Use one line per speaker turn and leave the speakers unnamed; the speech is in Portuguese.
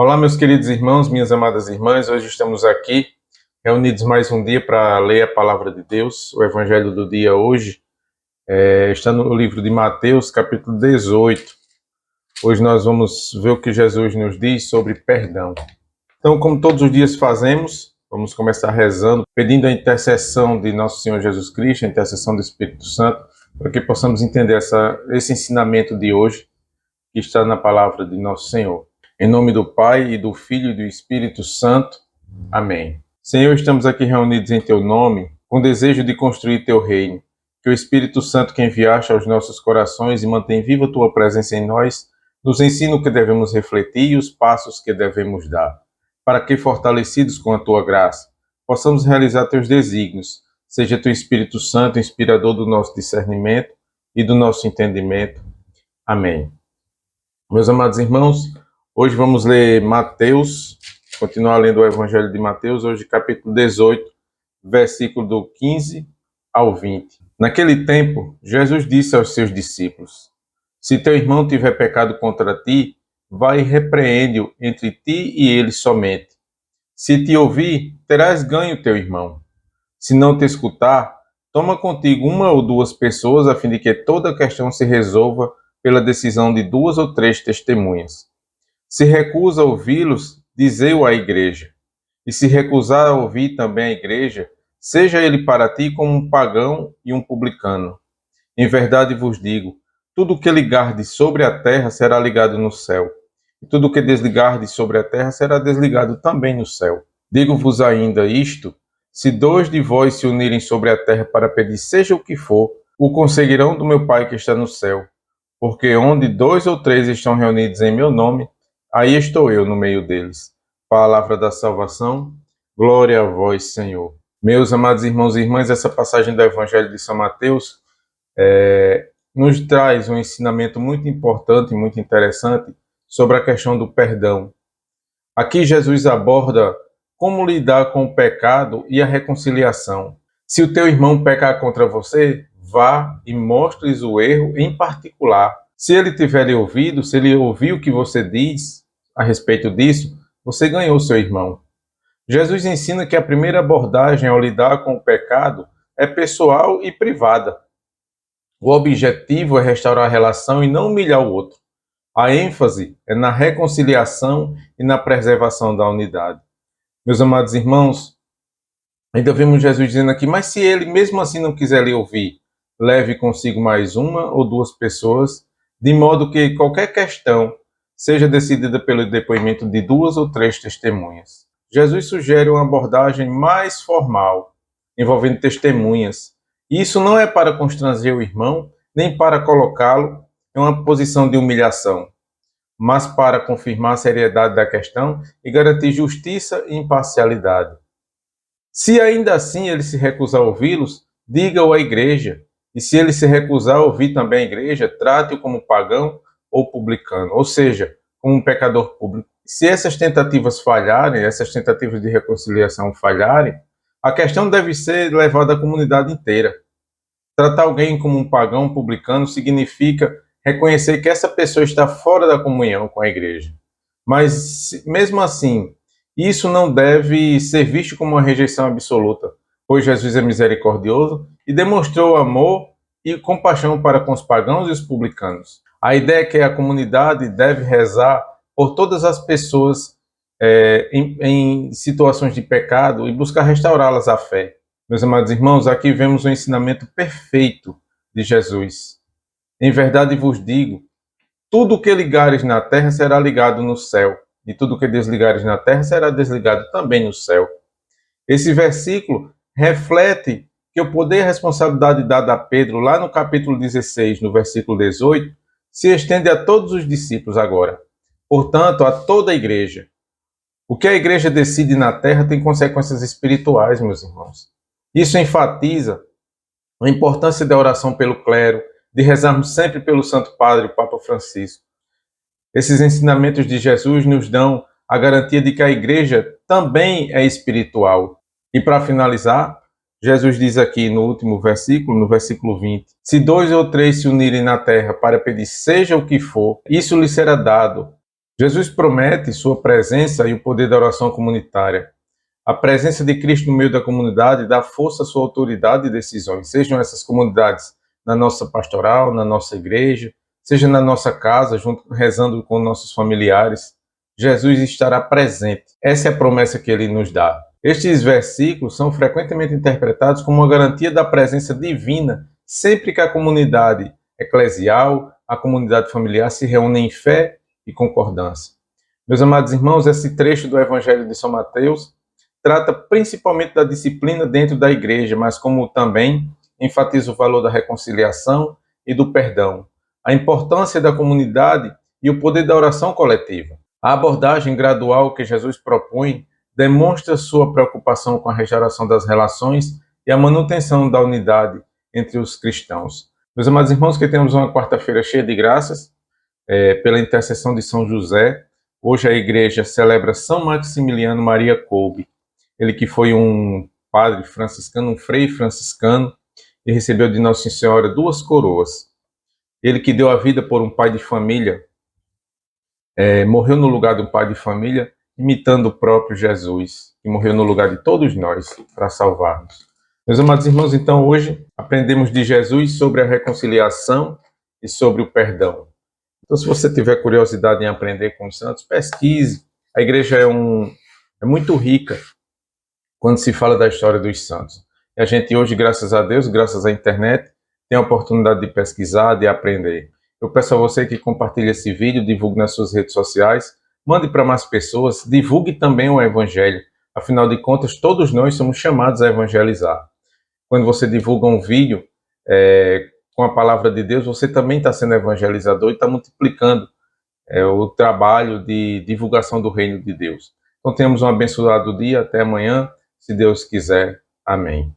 Olá, meus queridos irmãos, minhas amadas irmãs. Hoje estamos aqui reunidos mais um dia para ler a palavra de Deus. O evangelho do dia hoje está no livro de Mateus, capítulo 18. Hoje nós vamos ver o que Jesus nos diz sobre perdão. Então, como todos os dias fazemos, vamos começar rezando, pedindo a intercessão de nosso Senhor Jesus Cristo, a intercessão do Espírito Santo, para que possamos entender esse ensinamento de hoje que está na palavra de nosso Senhor. Em nome do Pai, e do Filho e do Espírito Santo. Amém. Senhor, estamos aqui reunidos em Teu nome, com o desejo de construir Teu reino. Que o Espírito Santo que enviaste aos nossos corações e mantém viva Tua presença em nós, nos ensina o que devemos refletir e os passos que devemos dar, para que, fortalecidos com a Tua graça, possamos realizar Teus desígnios. Seja Teu Espírito Santo inspirador do nosso discernimento e do nosso entendimento. Amém. Meus amados irmãos, hoje vamos ler Mateus, continuar lendo o Evangelho de Mateus, hoje capítulo 18, versículo do 15 ao 20. Naquele tempo, Jesus disse aos seus discípulos: Se teu irmão tiver pecado contra ti, vai e repreende-o entre ti e ele somente. Se te ouvir, terás ganho teu irmão. Se não te escutar, toma contigo uma ou duas pessoas, a fim de que toda a questão se resolva pela decisão de 2 ou 3 testemunhas. Se recusa a ouvi-los, dizei-o à igreja. E se recusar a ouvir também a igreja, seja ele para ti como um pagão e um publicano. Em verdade vos digo, tudo o que ligardes sobre a terra será ligado no céu, e tudo o que desligardes sobre a terra será desligado também no céu. Digo-vos ainda isto, se 2 de vós se unirem sobre a terra para pedir seja o que for, o conseguirão do meu Pai que está no céu. Porque onde 2 ou 3 estão reunidos em meu nome, aí estou eu no meio deles. Palavra da salvação, glória a vós, Senhor. Meus amados irmãos e irmãs, essa passagem do Evangelho de São Mateus nos traz um ensinamento muito importante e muito interessante sobre a questão do perdão. Aqui Jesus aborda como lidar com o pecado e a reconciliação. Se o teu irmão pecar contra você, vá e mostre-lhes o erro em particular. Se ele tiver lhe ouvido, se ele ouvir o que você diz a respeito disso, você ganhou seu irmão. Jesus ensina que a primeira abordagem ao lidar com o pecado é pessoal e privada. O objetivo é restaurar a relação e não humilhar o outro. A ênfase é na reconciliação e na preservação da unidade. Meus amados irmãos, ainda vemos Jesus dizendo aqui, mas se ele mesmo assim não quiser lhe ouvir, leve consigo mais 1 ou 2 pessoas, de modo que qualquer questão seja decidida pelo depoimento de 2 ou 3 testemunhas. Jesus sugere uma abordagem mais formal, envolvendo testemunhas. E isso não é para constranger o irmão, nem para colocá-lo em uma posição de humilhação, mas para confirmar a seriedade da questão e garantir justiça e imparcialidade. Se ainda assim ele se recusar a ouvi-los, diga-o à igreja. E se ele se recusar a ouvir também a igreja, trate-o como pagão ou publicano, ou seja, como um pecador público. Se essas tentativas falharem, essas tentativas de reconciliação falharem, a questão deve ser levada à comunidade inteira. Tratar alguém como um pagão publicano significa reconhecer que essa pessoa está fora da comunhão com a igreja. Mas, mesmo assim, isso não deve ser visto como uma rejeição absoluta, pois Jesus é misericordioso e demonstrou amor e compaixão para com os pagãos e os publicanos. A ideia é que a comunidade deve rezar por todas as pessoas em situações de pecado e buscar restaurá-las à fé. Meus amados irmãos, aqui vemos o ensinamento perfeito de Jesus. Em verdade vos digo, tudo o que ligares na terra será ligado no céu, e tudo o que desligares na terra será desligado também no céu. Esse versículo reflete que o poder e a responsabilidade dada a Pedro, lá no capítulo 16, no versículo 18, se estende a todos os discípulos agora. Portanto, a toda a igreja. O que a igreja decide na terra tem consequências espirituais, meus irmãos. Isso enfatiza a importância da oração pelo clero, de rezarmos sempre pelo Santo Padre, o Papa Francisco. Esses ensinamentos de Jesus nos dão a garantia de que a igreja também é espiritual. E para finalizar, Jesus diz aqui no último versículo, no versículo 20, se 2 ou 3 se unirem na terra para pedir seja o que for, isso lhe será dado Jesus promete sua presença e o poder da oração comunitária. A presença de Cristo no meio da comunidade dá força à sua autoridade e decisões, sejam essas comunidades na nossa pastoral, na nossa igreja, seja na nossa casa, rezando com nossos familiares. Jesus estará presente. Essa é a promessa que ele nos dá. Estes versículos são frequentemente interpretados como uma garantia da presença divina sempre que a comunidade eclesial, a comunidade familiar se reúnem em fé e concordância. Meus amados irmãos, esse trecho do Evangelho de São Mateus trata principalmente da disciplina dentro da igreja, mas como também enfatiza o valor da reconciliação e do perdão, a importância da comunidade e o poder da oração coletiva. A abordagem gradual que Jesus propõe demonstra sua preocupação com a restauração das relações e a manutenção da unidade entre os cristãos. Meus amados irmãos, que temos uma quarta-feira cheia de graças, pela intercessão de São José. Hoje a igreja celebra São Maximiliano Maria Kolbe, ele que foi um padre franciscano, um frei franciscano, e recebeu de Nossa Senhora 2 coroas. Ele que deu a vida por um pai de família, morreu no lugar do pai de família, imitando o próprio Jesus, que morreu no lugar de todos nós, para salvar-nos. Meus amados irmãos, então hoje aprendemos de Jesus sobre a reconciliação e sobre o perdão. Então, se você tiver curiosidade em aprender com os santos, pesquise. A igreja é muito rica quando se fala da história dos santos. E a gente hoje, graças a Deus, graças à internet, tem a oportunidade de pesquisar, de aprender. Eu peço a você que compartilhe esse vídeo, divulgue nas suas redes sociais, mande para mais pessoas, divulgue também o Evangelho. Afinal de contas, todos nós somos chamados a evangelizar. Quando você divulga um vídeo com a palavra de Deus, você também está sendo evangelizador e está multiplicando o trabalho de divulgação do reino de Deus. Então, tenhamos um abençoado dia. Até amanhã, se Deus quiser. Amém.